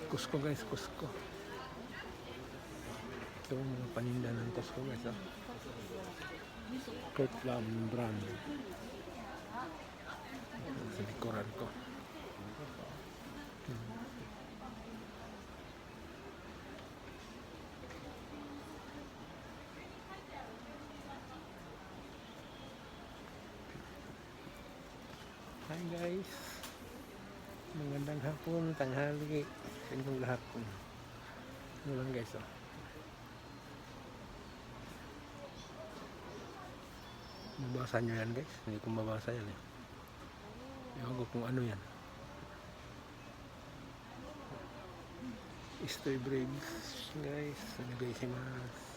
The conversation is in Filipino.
Cusco guys, Cusco. Ito yung mga paninda ng Cusco guys. Oh. Kirkland brand. Sa likuran ko. Hi guys. Magandang hapon, tanghali. Sa inyong lahat. Ano lang guys. Oh. Mabasa nyo yan guys. Hindi ko mabasa yan eh. Ewan ko kung ano yan. Easter breaks guys. Nagay si mas.